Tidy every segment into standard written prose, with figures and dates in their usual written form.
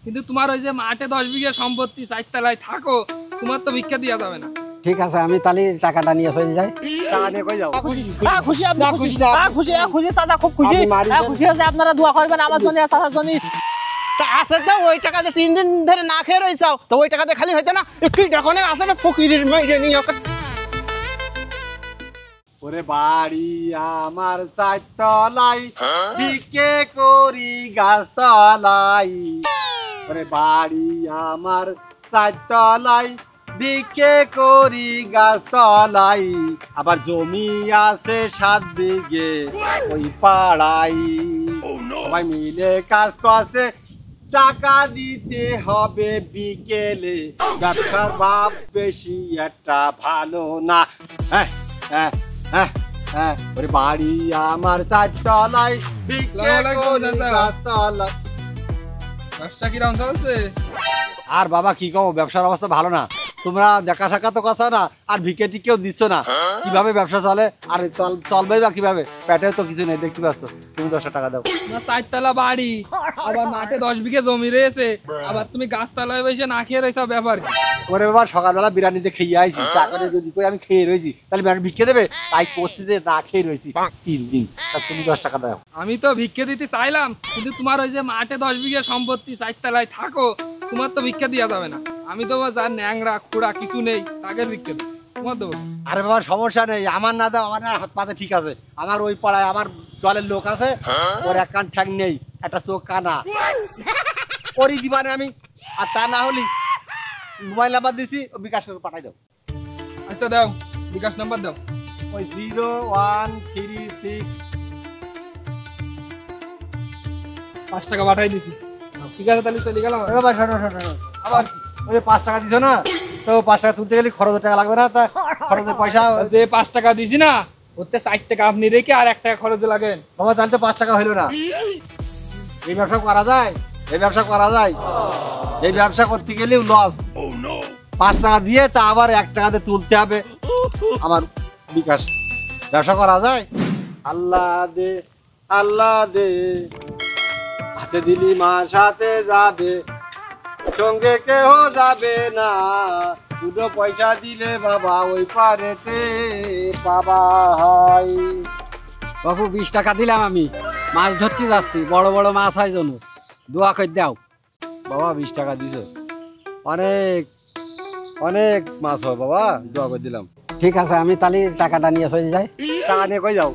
কিন্তু তোমার ওই যে মাঠে 10 বিঘা সম্পত্তি 4 তলায় থাকো, তোমার তো ভিক্ষা দেওয়া যাবে না। ঠিক আছে, আমি তাহলে টাকাটা নিয়ে চলে যাই। টাকা নিয়ে কই যাও? খুশি আপনি খুশি খুশি চাচা, খুব খুশি। খুশি আছে, আপনারা দোয়া করবেন আমার জন্য চাচার জন্য। তা আছে তো ওই টাকাতে 3 দিন ধরে না খেয়ে রইছাও, তো ওই টাকাতে খালি হইতে না কি যখন আছে না ফকিরের মেয়ে নিয়ে। ওরে বাড়ি আমার 4 তলাই, ভিক্ষে করি গাছ তলাই। ওরে বাড়ি আমার 4 তলাই, ভিক্ষে করি গাছ তলাই। আবার জমি আছে 7 বিঘে ওই পাড়াই। সবাই মিলে কাজ করছে, টাকা দিতে হবে বিকেলে। ব্যবসার ভাব বেশি একটা ভালো না। হ্যাঁ হ্যাঁ হ্যাঁ হ্যাঁ। ওরে বাড়ি আমার 4 তলায়, ভিক্ষে করি গাছ তলাই। ব্যবসা কিরকম চলছে? আর বাবা কি কও, ব্যবসার অবস্থা ভালো না। তোমরা দেখা সাক্ষাৎ তো কথা না, আর ভিক্ষে টিকেও দিচ্ছ না। কিভাবে ব্যবসা চলে? আর চলবেই বা কিভাবে? পেটে তো কিছু নেই, দেখতে পাচ্ছ। তুমি 10 টাকা দাও। 4 তলা বাড়ি, আবার মাঠে 10 বিঘা জমি রয়েছে, আবার তুমি গাছতলায় বসে না খেয়ে রয়েছো, ব্যাপার কি? ওরে বাবা সকালবেলা বিরিয়ানিতে খেয়ে আইছি, টাকা দিয়ে যদি কই আমি খেয়ে রয়েছি, তাহলে ভিক্ষে দেবে? তাই করছি যে না খেয়ে রয়েছি 3 দিন। তুমি 10 টাকা দাও। আমি তো ভিক্ষে দিতে চাইলাম, কিন্তু তোমার ওই যে মাঠে 10 বিঘা সম্পত্তি 4 তলায় থাকো, তোমার তো ভিক্ষা দেওয়া যাবে না। আমি তো যার ন্যাংরা খুঁড়া কিছু নেই, তাকে ভিক্ষা দেবো, তোমার দেবো। আরে বাবা সমস্যা নেই, আমার না দাও, আমার না হাত পাতে ঠিক আছে। আমার ওই পাড়ায় আমার জলের লোক আছে, ওর এক কান ঠ্যাং নেই, একটা চোখ কানা, ওরই দিবানে আমি। আর তা না হলি মোবাইল নাম্বার দিছি, ও বিকাশ করে পাঠাই দাও। আচ্ছা দাও, বিকাশ নাম্বার দাও। ওই 0136। 5 টাকা পাঠাই দিছি। ঠিক আছে, তাহলে চলে গেলাম। বাবা শোনো শোনো, আবার ওই 5 টাকা দিছো না, তো 5 টাকা তুলতে গেলে খরচের টাকা লাগবে না? তা খরচের পয়সা যে 5 টাকা দিছি না, ওতে 4 টাকা আপনি রেখে আর 1 টাকা খরচে লাগেন। বাবা তাহলে তো 5 টাকা হইলো না। এই ব্যবসা করা যায়? এই ব্যবসা করা যায়? এই ব্যবসা করতে গেলেও লস। 5 টাকা দিয়ে তা আবার 1 টাকাতে তুলতে হবে আমার বিকাশ। ব্যবসা করা যায়? আল্লাহ দে আল্লাহ দে, হাতে দিলি মা সাথে যাবে, সঙ্গে কেউ যাবে না। 2 পয়সা দিলে বাবা ওই পারেতে বাবা হয়। বাবু 20 টাকা দিলাম, আমি মাছ ধরতে যাচ্ছি, বড় বড় মাছ হয় জন্য, দোয়া করে দাও। বাবা 20 টাকা দিছো, অনেক অনেক মাছ হয় বাবা, দোয়া করে দিলাম। ঠিক আছে, আমি তাহলে টাকাটা নিয়ে চলে যাই। টাকা নিয়ে কই যাও?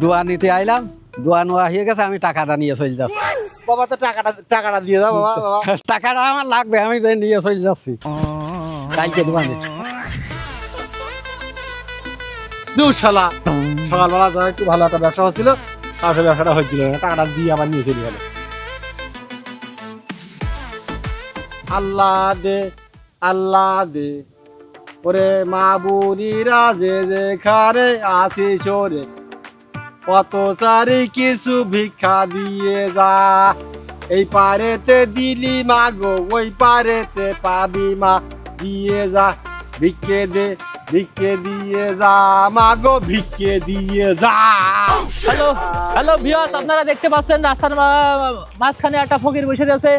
দোয়া নিতে আইলাম, দোয়া নেওয়া হয়ে গেছে, আমি টাকাটা নিয়ে চলে যাচ্ছি। বাবা তো টাকাটা দিয়ে দাও বাবা। বাবা টাকাটা আমার লাগবে, আমি নিয়ে চলে যাচ্ছি কালকে দোকানে। দুঃশালা, সকালবেলা যা একটু ভালো একটা ব্যবসা হচ্ছিল, তারপরে ব্যবসাটা হচ্ছিল না, টাকাটা দিয়ে আবার নিয়ে চলে গেল। আল্লাহ দে আল্লাহ দে, ওরে মা বুড়িরা যে যেখানে আছে সরে, কত চারি কিছু ভিক্ষা দিয়ে যা। এই পারেতে দিলি মা গো, ওই পারেতে পাবি মা, দিয়ে যা ভিক্ষে দে, ভিক্ষে দিয়ে যা মা গো, ভিক্ষে দিয়ে যা। হ্যালো হ্যালো ভিউয়ার্স, আপনারা দেখতে পাচ্ছেন রাস্তার মাঝখানে একটা ফকির বসে আছে।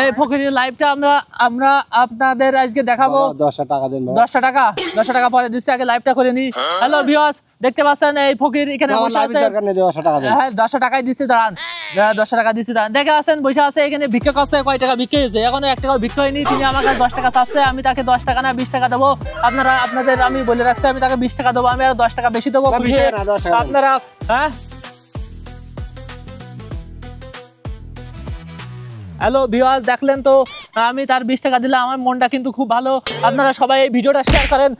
এই ফকিরের লাইভটা আমরা আপনাদের আজকে দেখাবো। 10 টাকা দেন। 10 টাকা পরে দিচ্ছি, আগে লাইভটা করে নি। হ্যালো ভিউয়ার্স, দেখতে পাচ্ছেন এই ফকির এখানে বসে আছে। হ্যাঁ 10 টাকাই দিচ্ছি, দাঁড়ান। 10 টাকা দিচ্ছি, দাঁড়ান। দেখে আছেন বসে আছে, এখানে ভিক্ষা করছে। কয় টাকা ভিক্ষা হয়েছে? এখনো 1 টাকা ভিক্ষা হয়নি। তিনি আমার কাছে 10 টাকা চাচ্ছে, আমি তাকে 10 টাকা না 20 টাকা দেবো। আপনাদের আমি বলে রাখছি, আমি তাকে 20 টাকা দেবো, আমি আর 10 টাকা বেশি দেবো। আপনারা হ্যাঁ। হ্যালো ভিউয়ার্স, দেখলেন তো, আমি তার 20 টাকা দিলাম। আমার মনটা কিন্তু খুব ভালো। আপনারা সবাই এই ভিডিওটা শেয়ার করেন।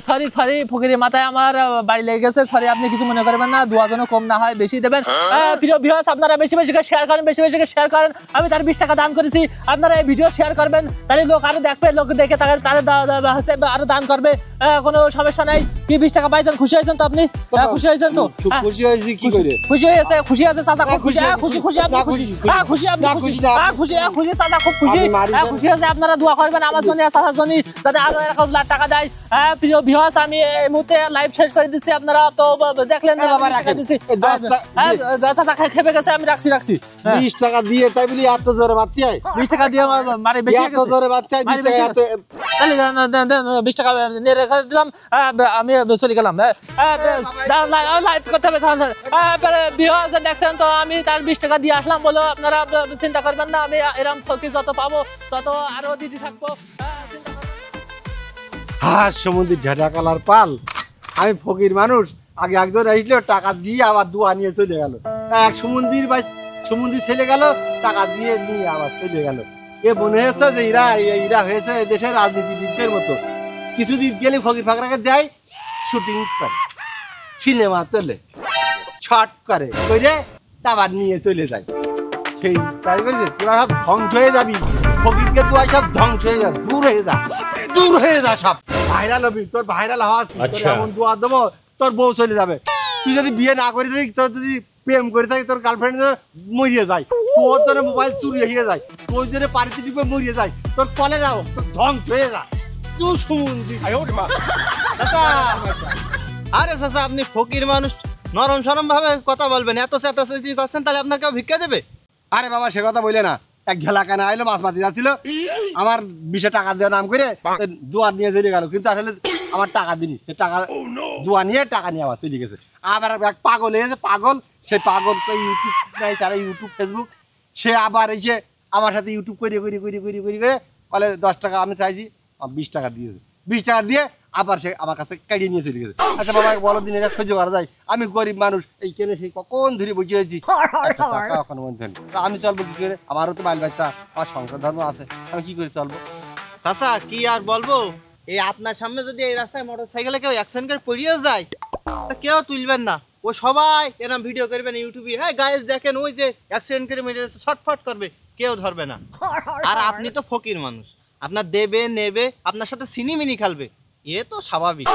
সরি ফকিরের মাথায় আমার বাড়ি লেগে গেছে, সরি, আপনি কিছু মনে করবেন না, দোয়া যেন কম না হয়, বেশি দেবেন। প্রিয় ভিউয়ার্স, আপনারা বেশি বেশি করে শেয়ার করেন, বেশি বেশি করে শেয়ার করেন। আমি তার 20 টাকা দান করেছি, আপনারা এই ভিডিও শেয়ার করবেন, তাহলে লোক আরো দেখবে, লোক দেখে তাদের আরো দান করবে। কোনো সমস্যা নাই। কি 20 টাকা পাইছেন? খুশি হয়েছেন তো আপনি? খুশি হয়েছেন তো? খুশি হয়েছি কি করে? খুশি হয়েছে, খুশি আছে চাচা, খুব খুশি। খুশি খুশি আপনি খুশি? খুশি আপনি খুশি? খুশি খুশি চাচা, খুব খুশি। খুশি হয়েছে, আপনারা দোয়া করবেন আমার জন্য, চাচার জন্য, যাতে আরো 1 লাখ টাকা দেয়। প্রিয় ভিউয়ার্স, আমি এই মুহূর্তে লাইভ শেষ করে দিচ্ছি। আপনারা তো দেখলেন এ বাবা, রাখেন। দিচ্ছি। এই 10 টা- চাচা খেপে গেছে, আমি রাখছি। 20 টাকা দিয়ে তাই বলি এত জোরে বাচ্চা 20 টাকা দিয়ে আমার মারে বেশি এত জোরে বাচ্চা 20 টাকা এত তাহলে দেন 20 টাকা নিয়ে রেখে দিলাম। আমি চলে গেলাম। লাইভ করতে হবে। ভিউয়ার্স দেখছেন তো, আমি তার 20 টাকা দিয়ে আসলাম বলে আপনারা চিন্তা করবেন না, আমি এরকম ফকির যত পাবো তত আরো দিতে থাকবো। চিন্তা করবেন না। হাঁস সমুদ্রের ঢেটা কালার পাল। আমি ফকির মানুষ, আগে একজন আসলো টাকা দিয়ে আবার দুয়া নিয়ে চলে গেল। এক সমুদ্রের ছেলে গেল, টাকা দিয়ে নিয়ে আবার চলে গেল। এ মনে হচ্ছে যে এরা হয়েছে দেশের রাজনীতিবিদদের মতো। কিছুদিন গেলে ফকির ফাকরাকে দেয়, শুটিং করে, সিনেমা তোলে, শর্ট করে আবার নিয়ে চলে যায়। সেই তাই বলছে তোরা সব ধ্বংস হয়ে যাবি, ফকিরকে তুই সব ধ্বংস হয়ে যা, দূর হয়ে যা সব। ভাইরাল হবি, তোর ভাইরাল হওয়া এমন দোয়া দেবো তোর বউ চলে যাবে। তুই যদি বিয়ে না করে থাকিস, তোর যদি প্রেম করে থাকিস, তোর গার্লফ্রেন্ড মরিয়ে যায়, তোর তোর মোবাইল চুরি হয়ে যায়, তোর জন্য পারিতে টিপে মরিয়ে যায়, তোর কলে যাও, তোর ধ্বংস হয়ে যা। তুই শুনছি চাচা, আরে চাচা আপনি ফকির মানুষ, নরম সরম ভাবে কথা বলবেন। এত চেঁচাচেঁচি করছেন, তাহলে আপনার কেউ ভিক্ষা দেবে? আরে বাবা সে কথা বলে না, এক ঝেলা কানা আইলো, মাছ মাতি যাচ্ছিল, আমার 20 টাকা দেওয়ার নাম করে দুয়ার নিয়ে চলে গেল, কিন্তু আসলে আমার টাকা দিনি। সে টাকা দুয়া নিয়ে টাকা নিয়ে আবার চলে গেছে। আবার এক পাগল হয়েছে, পাগল, সেই পাগল ইউটিউব নাই, তারা ইউটিউব ফেসবুক, সে আবার এসে আমার সাথে ইউটিউব করে বলে 10 টাকা আমি চাইছি, 20 টাকা দিয়ে 20 টাকা দিয়ে আবার সে আমার কাছে কাটিয়ে নিয়ে চলে গেছে। আচ্ছা বাবা বলো দিন, এটা সহ্য করা যায়? আমি গরিব মানুষ, এই কেনে সেই কখন ধরে বসে আছি, একটা টাকা ওখানে মধ্যে নেই। তা আমি চলবো কি করে? আমারও তো বাল বাচ্চা, আমার সংসার ধর্ম আছে, আমি কি করে চলবো? চাচা কি আর বলবো, এই আপনার সামনে যদি এই রাস্তায় মোটরসাইকেলে কেউ অ্যাক্সিডেন্ট করে পড়িয়ে যায়, তা কেউ তুলবেন না। ও সবাই এরকম ভিডিও করবেন ইউটিউবে, হ্যাঁ গাইস দেখেন ওই যে অ্যাক্সিডেন্ট করে মেরে ছটফট করবে, কেউ ধরবে না। আর আপনি তো ফকির মানুষ, আপনার দেবে নেবে, আপনার সাথে সিনিমিনি খেলবে, এ তো স্বাভাবিক।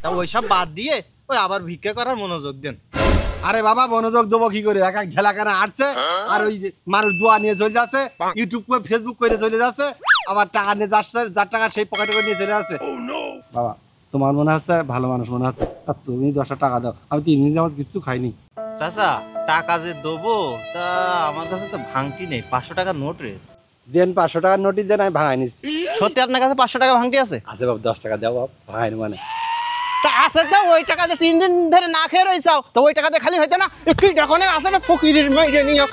তা ওইসব বাদ দিয়ে ওই আবার ভিক্ষা করার মনোযোগ দেন। আরে বাবা মনোযোগ দেবো কি করে? এক ঢেলা কানা আটছে, আর ওই যে মানুষ দোয়া নিয়ে চলে যাচ্ছে, ইউটিউব করে ফেসবুক করে চলে যাচ্ছে, আবার টাকা নিয়ে যাচ্ছে, যার টাকা সেই পকেটে করে নিয়ে চলে যাচ্ছে। বাবা তোমার মনে হচ্ছে ভালো মানুষ মনে হচ্ছে, তুমি 10 টাকা দাও, আমি 3 দিন যাবত কিচ্ছু খাইনি। চাচা টাকা যে দেবো, তা আমার কাছে তো ভাঙটি নেই, 500 টাকার নোট রয়েছে। দেন 500 টাকার নোটিশ দেন, আমি ভাঙাই নিচ্ছি। সত্যি আপনার কাছে 500 টাকা ভাঙটি আছে? আচ্ছা বাবা 10 টাকা দাও, ভাঙাইনি মানে। তা আছে তো, ওই টাকাতে 3 দিন ধরে না খেয়ে রয়েছাও, তো ওই টাকাতে খালি হইতো না? কি যখন আসলে ফকিরের মেয়ে নিয়ে